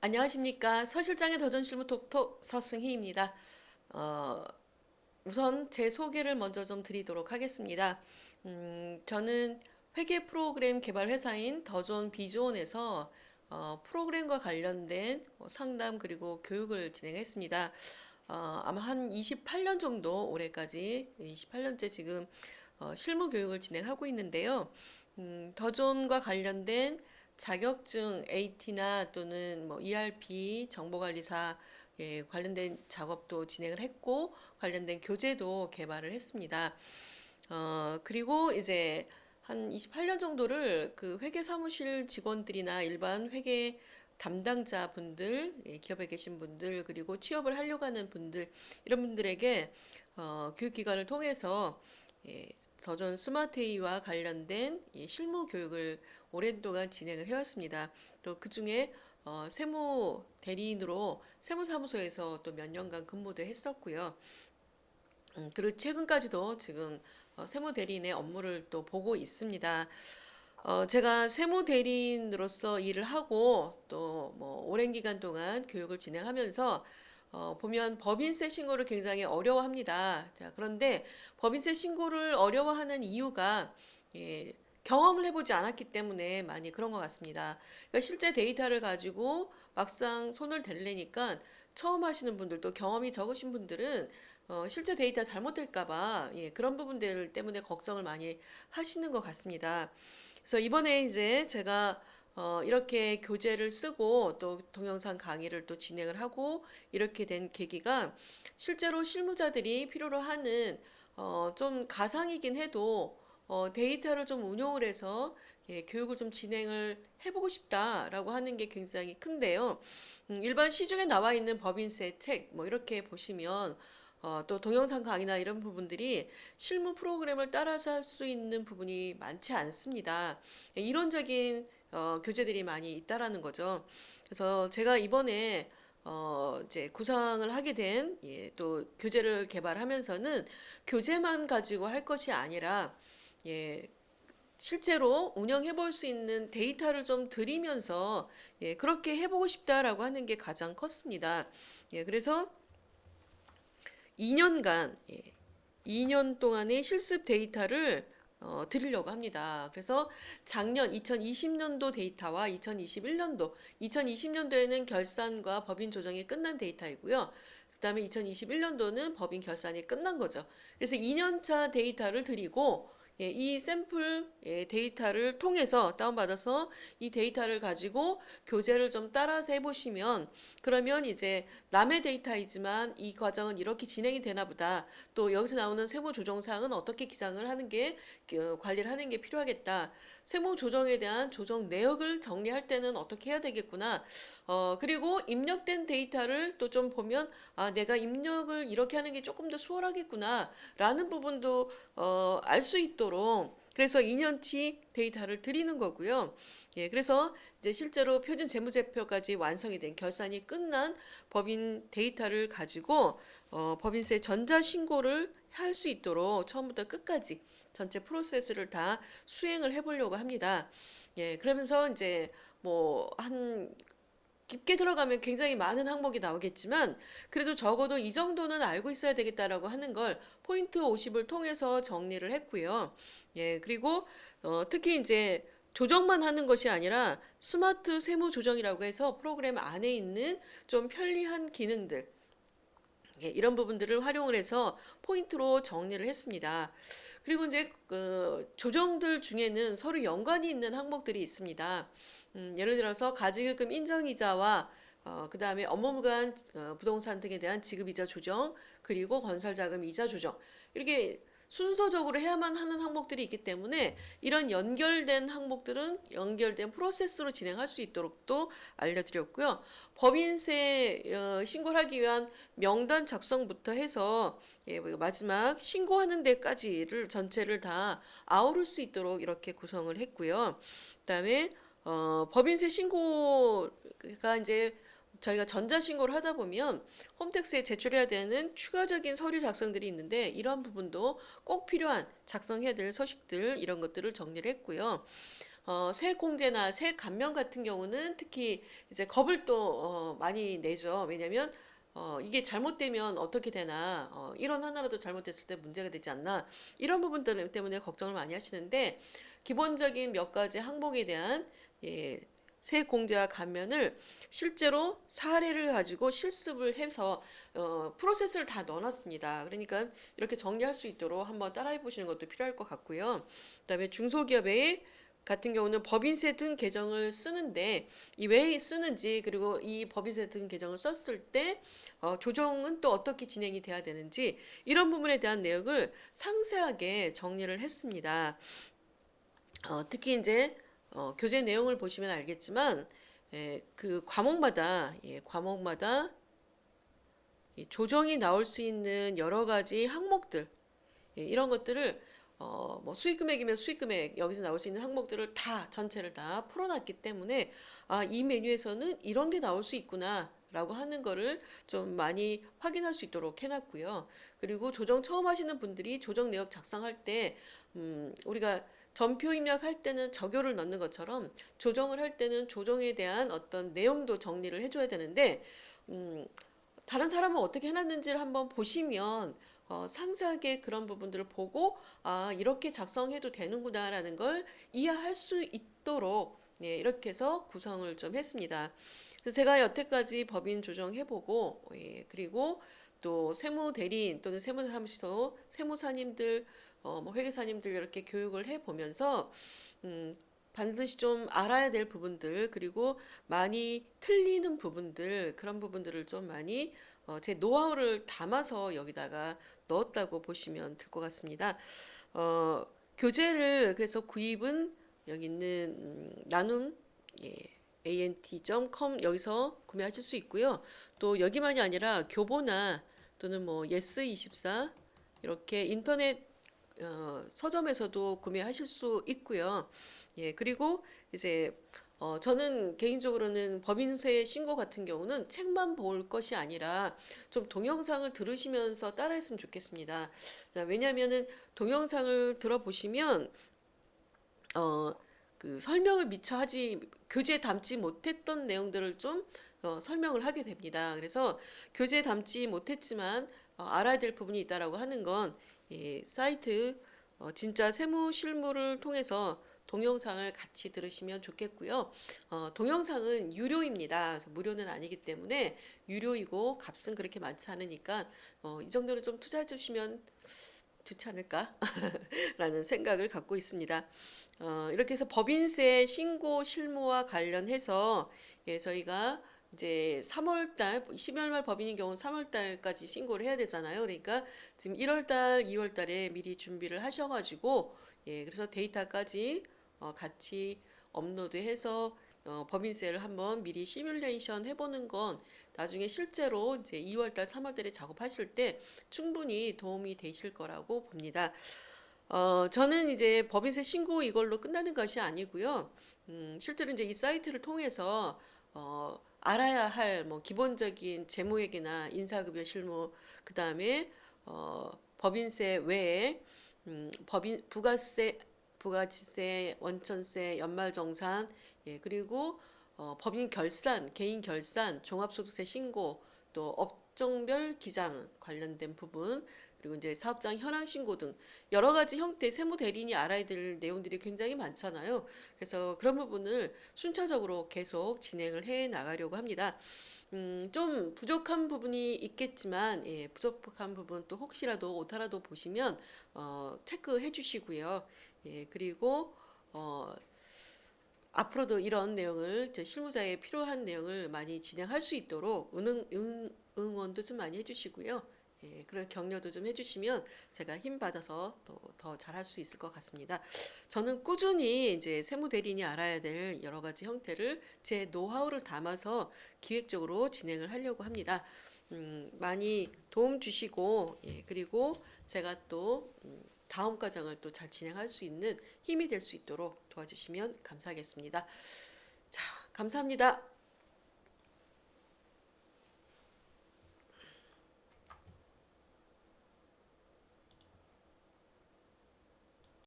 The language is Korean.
안녕하십니까. 서실장의 도전실무 톡톡 서승희입니다. 어, 우선 제 소개를 먼저 좀 드리도록 하겠습니다. 저는 회계 프로그램 개발 회사인 더존 비존에서 프로그램과 관련된 상담 그리고 교육을 진행했습니다. 아마 한 28년 정도 올해까지 28년째 지금 실무 교육을 진행하고 있는데요. 더존과 관련된 자격증 AT나 또는 뭐 ERP 정보관리사 관련된 작업도 진행을 했고 관련된 교재도 개발을 했습니다. 그리고 이제 한 28년 정도를 그 회계 사무실 직원들이나 일반 회계 담당자 분들, 기업에 계신 분들, 그리고 취업을 하려고 하는 분들, 이런 분들에게 교육기관을 통해서 더존 스마트AI와 관련된 실무 교육을 오랜 동안 진행을 해왔습니다. 또 그 중에 세무 대리인으로 세무사무소에서 또 몇 년간 근무도 했었고요. 그리고 최근까지도 지금 세무대리인의 업무를 또 보고 있습니다. 제가 세무대리인으로서 일을 하고 또 뭐 오랜 기간 동안 교육을 진행하면서 보면 법인세 신고를 굉장히 어려워합니다. 자, 그런데 법인세 신고를 어려워하는 이유가 예, 경험을 해보지 않았기 때문에 많이 그런 것 같습니다. 그러니까 실제 데이터를 가지고 막상 손을 대려니까 처음 하시는 분들 또 경험이 적으신 분들은 실제 데이터 잘못될까봐 그런 부분들 때문에 걱정을 많이 하시는 것 같습니다. 그래서 이번에 이제 제가 이렇게 교재를 쓰고 또 동영상 강의를 또 진행을 하고 이렇게 된 계기가 실제로 실무자들이 필요로 하는 좀 가상이긴 해도 데이터를 좀 운용을 해서 교육을 좀 진행을 해보고 싶다라고 하는 게 굉장히 큰데요. 일반 시중에 나와 있는 법인세 책 뭐 이렇게 보시면 또 동영상 강의나 이런 부분들이 실무 프로그램을 따라서 할 수 있는 부분이 많지 않습니다. 이론적인 교재들이 많이 있다라는 거죠. 그래서 제가 이번에 이제 구상을 하게 된, 또 교재를 개발하면서는 교재만 가지고 할 것이 아니라, 예, 실제로 운영해 볼 수 있는 데이터를 좀 드리면서, 그렇게 해보고 싶다라고 하는 게 가장 컸습니다. 그래서 2년간, 2년 동안의 실습 데이터를 드리려고 합니다. 그래서 작년 2020년도 데이터와 2021년도, 2020년도에는 결산과 법인 조정이 끝난 데이터이고요. 그 다음에 2021년도는 법인 결산이 끝난 거죠. 그래서 2년차 데이터를 드리고 이 샘플 데이터를 통해서 다운받아서 이 데이터를 가지고 교재를 좀 따라서 해보시면 그러면 이제 남의 데이터이지만 이 과정은 이렇게 진행이 되나 보다. 또 여기서 나오는 세무 조정 사항은 어떻게 기장을 하는 게 관리를 하는 게 필요하겠다. 세무 조정에 대한 조정 내역을 정리할 때는 어떻게 해야 되겠구나. 그리고 입력된 데이터를 또 좀 보면 아 내가 입력을 이렇게 하는 게 조금 더 수월하겠구나라는 부분도 알 수 있도록 그래서 2년치 데이터를 드리는 거고요. 그래서 이제 실제로 표준 재무제표까지 완성이 된 결산이 끝난 법인 데이터를 가지고 법인세 전자신고를 할 수 있도록 처음부터 끝까지 전체 프로세스를 다 수행을 해보려고 합니다. 그러면서 이제 뭐한 깊게 들어가면 굉장히 많은 항목이 나오겠지만 그래도 적어도 이 정도는 알고 있어야 되겠다라고 하는 걸 포인트 50을 통해서 정리를 했고요. 그리고 특히 이제 조정만 하는 것이 아니라 스마트 세무 조정이라고 해서 프로그램 안에 있는 좀 편리한 기능들 이런 부분들을 활용을 해서 포인트로 정리를 했습니다. 그리고 이제 그 조정들 중에는 서로 연관이 있는 항목들이 있습니다. 예를 들어서 가지급금 인정이자와 그 다음에 업무무관 부동산 등에 대한 지급이자 조정, 그리고 건설자금 이자 조정. 이렇게 순서적으로 해야만 하는 항목들이 있기 때문에 이런 연결된 항목들은 연결된 프로세스로 진행할 수 있도록 또 알려드렸고요. 법인세 신고를 하기 위한 명단 작성부터 해서 마지막 신고하는 데까지를 전체를 다 아우를 수 있도록 이렇게 구성을 했고요. 그다음에 법인세 신고가 이제 저희가 전자신고를 하다 보면 홈택스에 제출해야 되는 추가적인 서류 작성들이 있는데 이러한 부분도 꼭 필요한 작성해야 될 서식들 이런 것들을 정리를 했고요. 세액공제나 세액감면 같은 경우는 특히 이제 겁을 또 많이 내죠. 왜냐면 이게 잘못되면 어떻게 되나, 1원 하나라도 잘못됐을 때 문제가 되지 않나, 이런 부분들 때문에 걱정을 많이 하시는데, 기본적인 몇 가지 항목에 대한 예, 세액공제와 감면을 실제로 사례를 가지고 실습을 해서 프로세스를 다 넣어놨습니다. 그러니까 이렇게 정리할 수 있도록 한번 따라해 보시는 것도 필요할 것 같고요. 그다음에 중소기업의 같은 경우는 법인세 등 계정을 쓰는데 이 왜 쓰는지, 그리고 이 법인세 등 계정을 썼을 때 조정은 또 어떻게 진행이 돼야 되는지, 이런 부분에 대한 내용을 상세하게 정리를 했습니다. 특히 이제 교재 내용을 보시면 알겠지만 그 과목마다 과목마다 이 조정이 나올 수 있는 여러 가지 항목들, 이런 것들을 뭐 수익금액이면 수익금액, 여기서 나올 수 있는 항목들을 다 전체를 다 풀어놨기 때문에 이 메뉴에서는 이런 게 나올 수 있구나 라고 하는 거를 좀 많이 확인할 수 있도록 해놨고요. 그리고 조정 처음 하시는 분들이 조정 내역 작성할 때 우리가 전표 입력할 때는 저교를 넣는 것처럼 조정을 할 때는 조정에 대한 어떤 내용도 정리를 해줘야 되는데 음, 다른 사람은 어떻게 해놨는지를 한번 보시면 상세하게 그런 부분들을 보고 이렇게 작성해도 되는구나라는 걸 이해할 수 있도록 이렇게 해서 구성을 좀 했습니다. 그래서 제가 여태까지 법인 조정해보고 그리고 또 세무대리인 또는 세무사무소 세무사님들 뭐 회계사님들 이렇게 교육을 해보면서 음, 반드시 좀 알아야 될 부분들, 그리고 많이 틀리는 부분들, 그런 부분들을 좀 많이 제 노하우를 담아서 여기다가 넣었다고 보시면 될 것 같습니다. 어, 교재를 그래서 구입은 여기 있는 나눔 예, ant.com 여기서 구매하실 수 있고요. 또 여기만이 아니라 교보나 또는 뭐 예스24 이렇게 인터넷 서점에서도 구매하실 수 있고요. 그리고 이제 저는 개인적으로는 법인세 신고 같은 경우는 책만 볼 것이 아니라 좀 동영상을 들으시면서 따라했으면 좋겠습니다. 자, 왜냐하면은 동영상을 들어보시면 그 설명을 미처 하지 교재에 담지 못했던 내용들을 좀 설명을 하게 됩니다. 그래서 교재에 담지 못했지만 알아야 될 부분이 있다라고 하는 건 사이트 진짜 세무 실무를 통해서 동영상을 같이 들으시면 좋겠고요. 동영상은 유료입니다. 그래서 무료는 아니기 때문에 유료이고 값은 그렇게 많지 않으니까 이 정도로 좀 투자해 주시면 좋지 않을까라는 생각을 갖고 있습니다. 이렇게 해서 법인세 신고 실무와 관련해서 저희가 이제 3월달, 12월 말 법인인 경우는 3월달까지 신고를 해야 되잖아요. 그러니까 지금 1월달, 2월달에 미리 준비를 하셔가지고 그래서 데이터까지 같이 업로드해서 법인세를 한번 미리 시뮬레이션 해보는 건 나중에 실제로 이제 2월달, 3월달에 작업하실 때 충분히 도움이 되실 거라고 봅니다. 저는 이제 법인세 신고 이걸로 끝나는 것이 아니고요. 실제로 이제 이 사이트를 통해서 알아야 할 뭐 기본적인 재무회계나 인사급여 실무, 그 다음에 법인세 외에 법인 부가세, 부가지세, 원천세, 연말정산, 그리고 법인 결산, 개인 결산, 종합소득세 신고, 또 업종별 기장 관련된 부분, 그리고 이제 사업장 현황 신고 등 여러 가지 형태 세무 대리인이 알아야 될 내용들이 굉장히 많잖아요. 그래서 그런 부분을 순차적으로 계속 진행을 해 나가려고 합니다. 좀 부족한 부분이 있겠지만 부족한 부분 또 혹시라도 오타라도 보시면 체크해 주시고요. 그리고 앞으로도 이런 내용을 제 실무자에 필요한 내용을 많이 진행할 수 있도록 응원도 좀 많이 해주시고요. 그런 격려도 좀 해주시면 제가 힘 받아서 또 더 잘할 수 있을 것 같습니다. 저는 꾸준히 이제 세무 대리인이 알아야 될 여러 가지 형태를 제 노하우를 담아서 기획적으로 진행을 하려고 합니다. 많이 도움 주시고 그리고 제가 또 다음 과정을 또 잘 진행할 수 있는 힘이 될 수 있도록 도와주시면 감사하겠습니다. 자, 감사합니다.